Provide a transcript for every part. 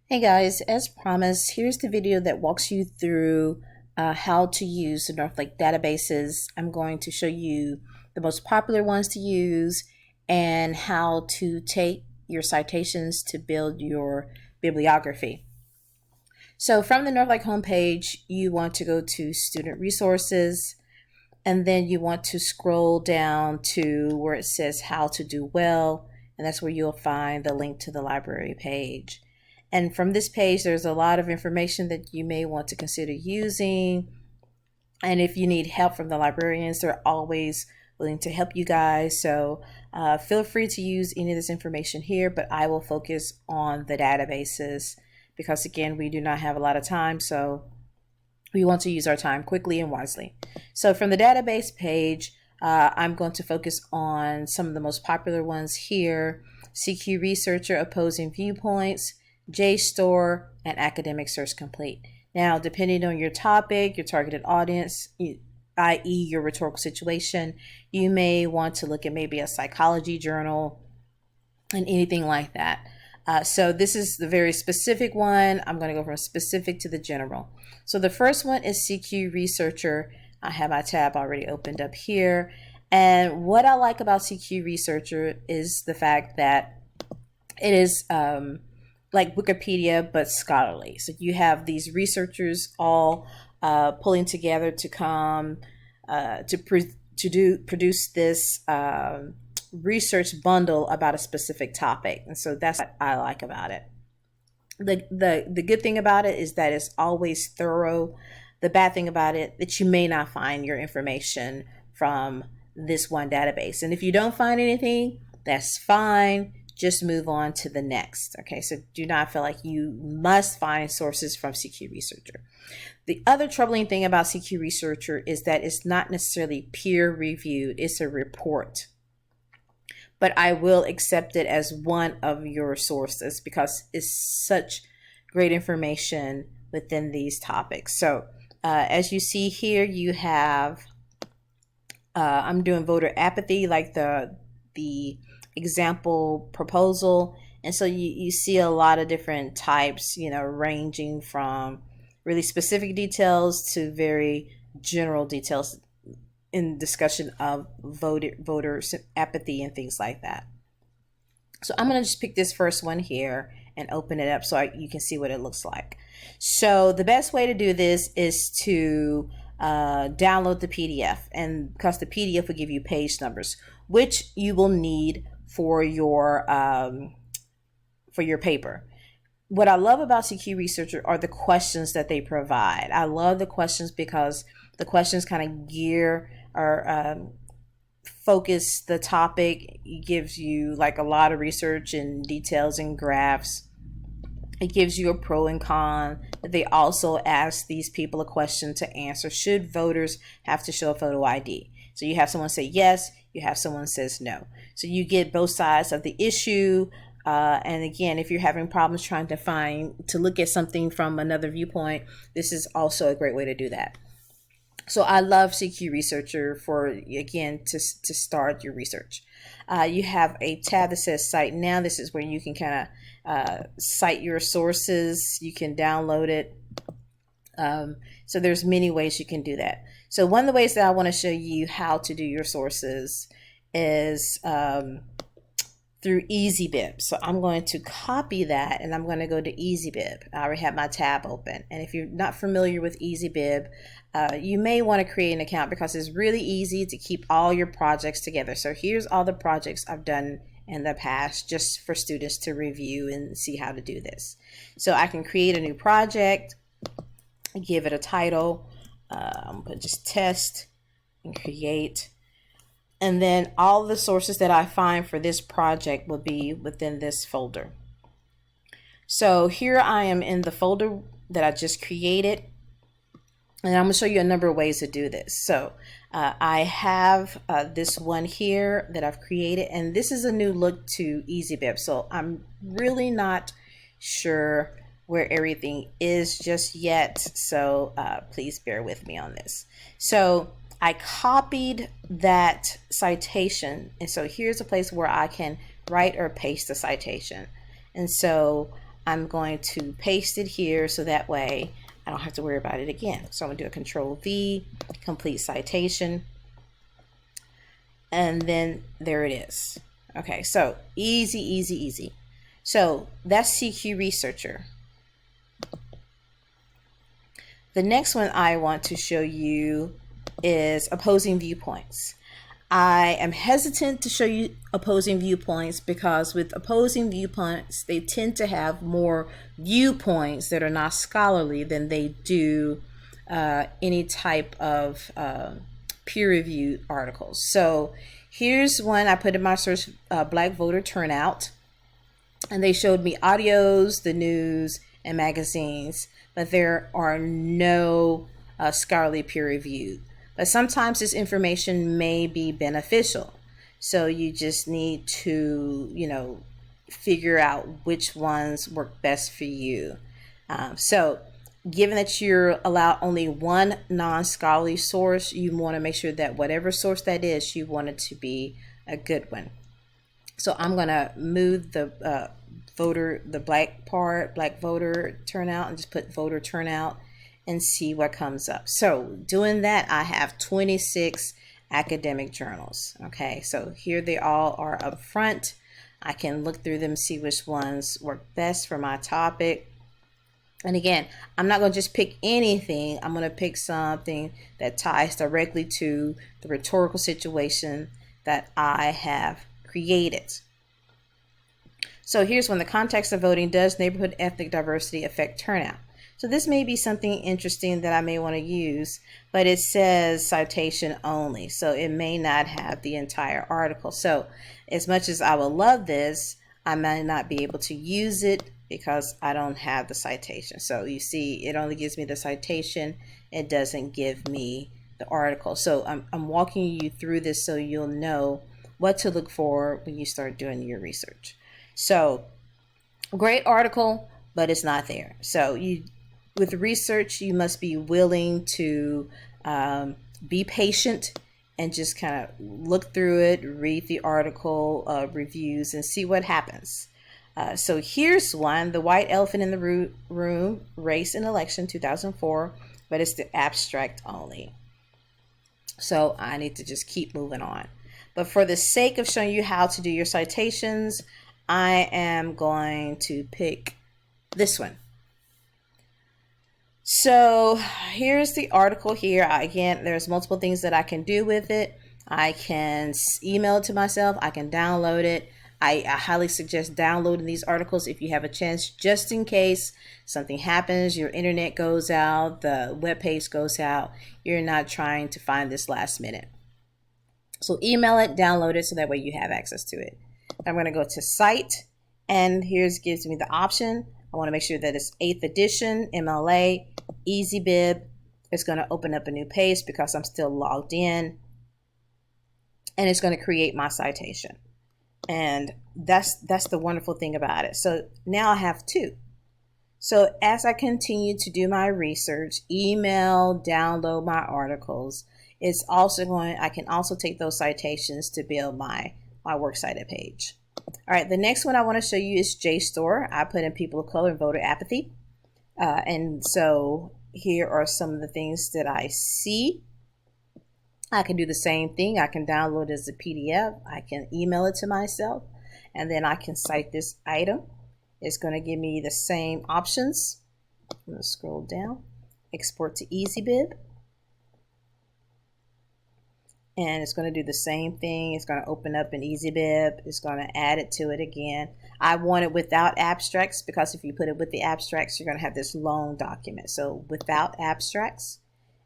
Hey guys, as promised, here's the video that walks you through how to use the Northlake databases. I'm going to show you the most popular ones to use and how to take your citations to build your bibliography. So from the Northlake homepage, you want to go to Student Resources, and then you want to scroll down to where it says How to Do Well, and that's where you'll find the link to the library page. And from this page, there's a lot of information that you may want to consider using. And if you need help from the librarians, they're always willing to help you guys. So feel free to use any of this information here, but I will focus on the databases because, again, we do not have a lot of time. So we want to use our time quickly and wisely. So from the database page, I'm going to focus on some of the most popular ones here: CQ Researcher, Opposing Viewpoints, JSTOR, and Academic Search Complete. Now, depending on your topic, your targeted audience, i.e. your rhetorical situation, you may want to look at maybe a psychology journal and anything like that. So this is the very specific one. I'm going to go from specific to the general. So the first one is CQ Researcher. I have my tab already opened up here. And what I like about CQ Researcher is the fact that it is like Wikipedia, but scholarly. So you have these researchers all pulling together to come to produce this research bundle about a specific topic. And so that's what I like about it. The good thing about it is that it's always thorough. The bad thing about it that you may not find your information from this one database. And if you don't find anything, that's fine. Just move on to the next. Okay, so do not feel like you must find sources from CQ Researcher. The other troubling thing about CQ Researcher is that it's not necessarily peer reviewed, it's a report. But I will accept it as one of your sources because it's such great information within these topics. So as you see here, you have, I'm doing voter apathy, like the example proposal. And so you see a lot of different types, ranging from really specific details to very general details in discussion of voter apathy and things like that. So I'm going to just pick this first one here and open it up so you can see what it looks like. So the best way to do this is to download the PDF, and because the PDF will give you page numbers, which you will need for your paper. What I love about CQ Researcher are the questions that they provide. I love the questions because the questions kind of gear or focus the topic. It gives you like a lot of research and details and graphs. It gives you a pro and con. They also ask these people a question to answer. Should voters have to show a photo ID? So you have someone say yes, you have someone says no. So you get both sides of the issue. And again, if you're having problems trying to look at something from another viewpoint, this is also a great way to do that. So I love CQ Researcher for, again, to start your research. You have a tab that says Cite Now. This is where you can kind of cite your sources. You can download it. So there's many ways you can do that. So one of the ways that I want to show you how to do your sources is through EasyBib. So I'm going to copy that and I'm going to go to EasyBib. I already have my tab open. And if you're not familiar with EasyBib, you may want to create an account because it's really easy to keep all your projects together. So here's all the projects I've done in the past just for students to review and see how to do this. So I can create a new project, give it a title. I'm going to just test and create. And then all the sources that I find for this project will be within this folder. So here I am in the folder that I just created. And I'm going to show you a number of ways to do this. So I have this one here that I've created. And this is a new look to EasyBib. So I'm really not sure where everything is just yet. So please bear with me on this. So I copied that citation, and so here's a place where I can write or paste the citation. And so I'm going to paste it here so that way I don't have to worry about it again. So I'm going to do a Control V, complete citation, and then there it is. Okay, so easy, easy, easy. So that's CQ Researcher. The next one I want to show you is opposing viewpoints. I am hesitant to show you opposing viewpoints because with opposing viewpoints, they tend to have more viewpoints that are not scholarly than they do any type of peer-reviewed articles. So here's one I put in my search, Black voter turnout, and they showed me audios, the news, and magazines, but there are no scholarly peer-reviewed. But sometimes this information may be beneficial. So you just need to, figure out which ones work best for you. So given that you're allowed only one non-scholarly source, you want to make sure that whatever source that is, you want it to be a good one. So I'm going to move the black part, black voter turnout, and just put voter turnout and see what comes up. So doing that, I have 26 academic journals. Okay, so here they all are up front. I can look through them, see which ones work best for my topic. And again, I'm not going to just pick anything. I'm going to pick something that ties directly to the rhetorical situation that I have created. So here's one: the context of voting. Does neighborhood ethnic diversity affect turnout? So this may be something interesting that I may want to use, but it says citation only, so it may not have the entire article. So as much as I would love this, I might not be able to use it because I don't have the citation. So you see, it only gives me the citation. It doesn't give me the article. So I'm walking you through this so you'll know what to look for when you start doing your research. So great article, but it's not there. So with research, you must be willing to be patient and just kind of look through it, read the article reviews, and see what happens. So here's one: the white elephant in the room, race and election 2004, but it's the abstract only. So I need to just keep moving on. But for the sake of showing you how to do your citations, I am going to pick this one. So here's the article here. Again, there's multiple things that I can do with it. I can email it to myself. I can download it. I highly suggest downloading these articles if you have a chance, just in case something happens, your internet goes out, the web page goes out, you're not trying to find this last minute. So email it, download it, so that way you have access to it. I'm going to go to Cite, and here's gives me the option. I want to make sure that it's 8th edition, MLA, EasyBib. It's going to open up a new page because I'm still logged in, and it's going to create my citation. And that's the wonderful thing about it. So now I have two. So as I continue to do my research, email, download my articles, I can also take those citations to build my works cited page. All right, the next one I want to show you is JSTOR. I put in people of color and voter apathy. And so here are some of the things that I see. I can do the same thing. I can download it as a PDF. I can email it to myself, and then I can cite this item. It's going to give me the same options. I'm going to scroll down, export to EasyBib. And it's going to do the same thing. It's going to open up an EasyBib. It's going to add it to it again. I want it without abstracts, because if you put it with the abstracts, you're going to have this long document. So without abstracts,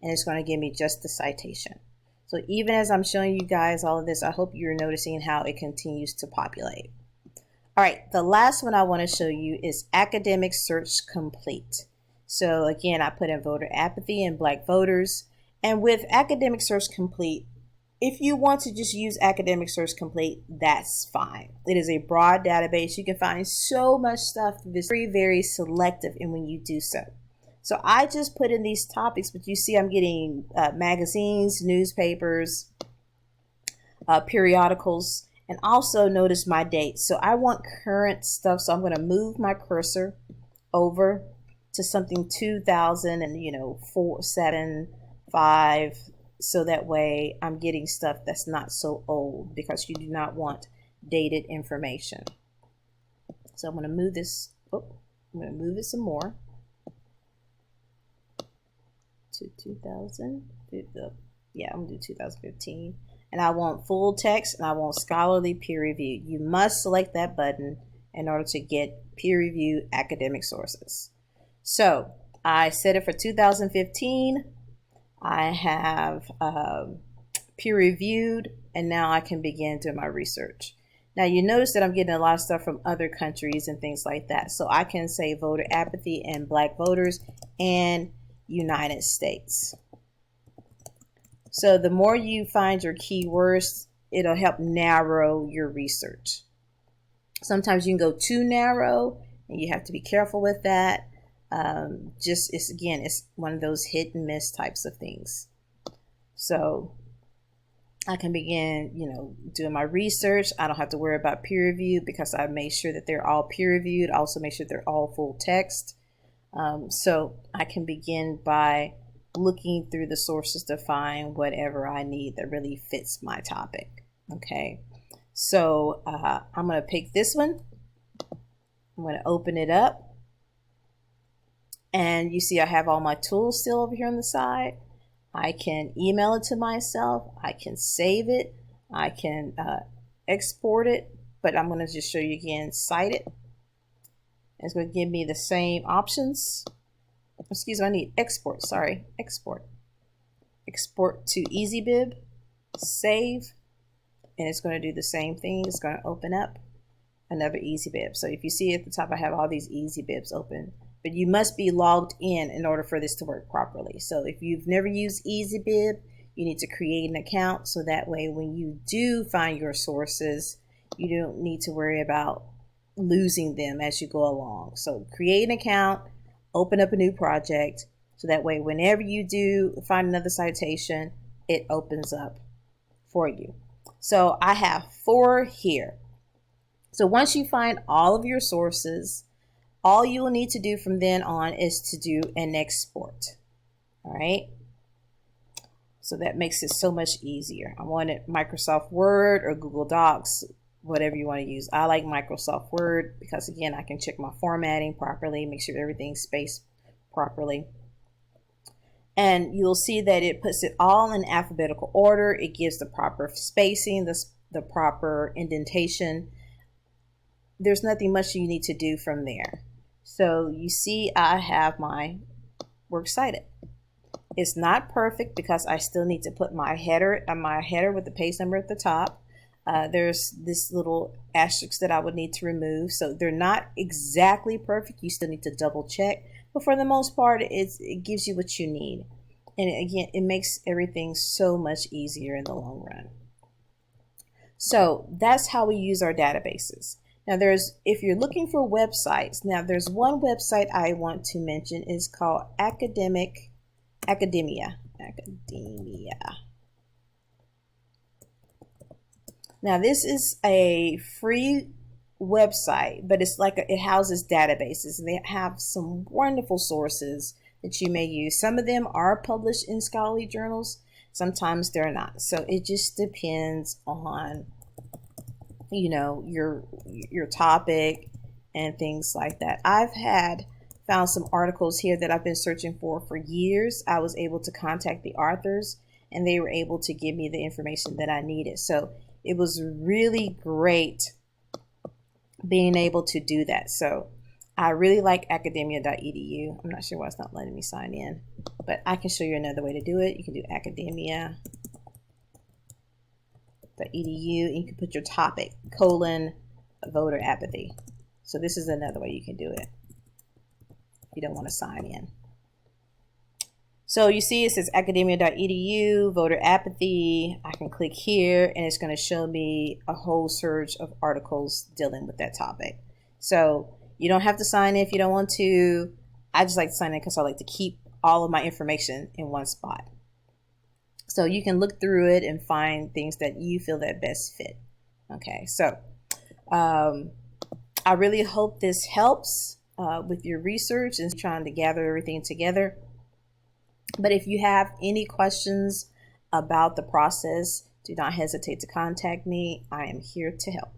and it's going to give me just the citation. So even as I'm showing you guys all of this, I hope you're noticing how it continues to populate. All right, the last one I want to show you is Academic Search Complete. So again, I put in voter apathy and black voters. And with Academic Search Complete, if you want to just use Academic Search Complete, that's fine. It is a broad database. You can find so much stuff. It's very, very selective in when you do so. So I just put in these topics, but you see I'm getting magazines, newspapers, periodicals, and also notice my dates. So I want current stuff, so I'm going to move my cursor over to something 2000 and 4, 7, 5, so that way I'm getting stuff that's not so old, because you do not want dated information. So I'm going to move this. I'm going to move it some more to 2000. Yeah, I'm going to do 2015. And I want full text and I want scholarly peer review. You must select that button in order to get peer reviewed academic sources. So I set it for 2015. I have peer reviewed, and now I can begin doing my research. Now you notice that I'm getting a lot of stuff from other countries and things like that. So I can say voter apathy and black voters and United States. So the more you find your keywords, it'll help narrow your research. Sometimes you can go too narrow, and you have to be careful with that. It's one of those hit and miss types of things. So I can begin, doing my research. I don't have to worry about peer review because I made sure that they're all peer reviewed. I also make sure they're all full text. So I can begin by looking through the sources to find whatever I need that really fits my topic. Okay. So I'm going to pick this one. I'm going to open it up. And you see I have all my tools still over here on the side. I can email it to myself. I can save it. I can export it. But I'm going to just show you again, cite it. It's going to give me the same options. Excuse me, I need export. Sorry, export. Export to EasyBib. Save. And it's going to do the same thing. It's going to open up another EasyBib. So if you see at the top, I have all these EasyBibs open. But you must be logged in order for this to work properly. So if you've never used EasyBib, you need to create an account, so that way when you do find your sources, you don't need to worry about losing them as you go along. So create an account, open up a new project, so that way whenever you do find another citation, it opens up for you. So I have 4 here. So once you find all of your sources, all you will need to do from then on is to do an export. All right. So that makes it so much easier. I want it Microsoft Word or Google Docs, whatever you want to use. I like Microsoft Word because, again, I can check my formatting properly, make sure everything's spaced properly. And you'll see that it puts it all in alphabetical order. It gives the proper spacing, the proper indentation. There's nothing much you need to do from there. So you see I have my works cited. It's not perfect because I still need to put my header with the page number at the top. There's this little asterisk that I would need to remove. So they're not exactly perfect. You still need to double check. But for the most part, it gives you what you need. And again, it makes everything so much easier in the long run. So that's how we use our databases. Now if you're looking for websites, now there's one website I want to mention. It's called Academia. Now this is a free website, but it's like it houses databases, and they have some wonderful sources that you may use. Some of them are published in scholarly journals, sometimes they're not. So it just depends on your topic and things like that. I've found some articles here that I've been searching for years. I was able to contact the authors and they were able to give me the information that I needed. So it was really great being able to do that. So I really like academia.edu. I'm not sure why it's not letting me sign in, but I can show you another way to do it. You can do academia.edu and you can put your topic, voter apathy. So this is another way you can do it if you don't want to sign in. So you see it says academia.edu, voter apathy. I can click here and it's going to show me a whole surge of articles dealing with that topic. So you don't have to sign in if you don't want to. I just like to sign in because I like to keep all of my information in one spot. So you can look through it and find things that you feel that best fit. Okay, so I really hope this helps. with your research and trying to gather everything together. But if you have any questions about the process, do not hesitate to contact me. I am here to help.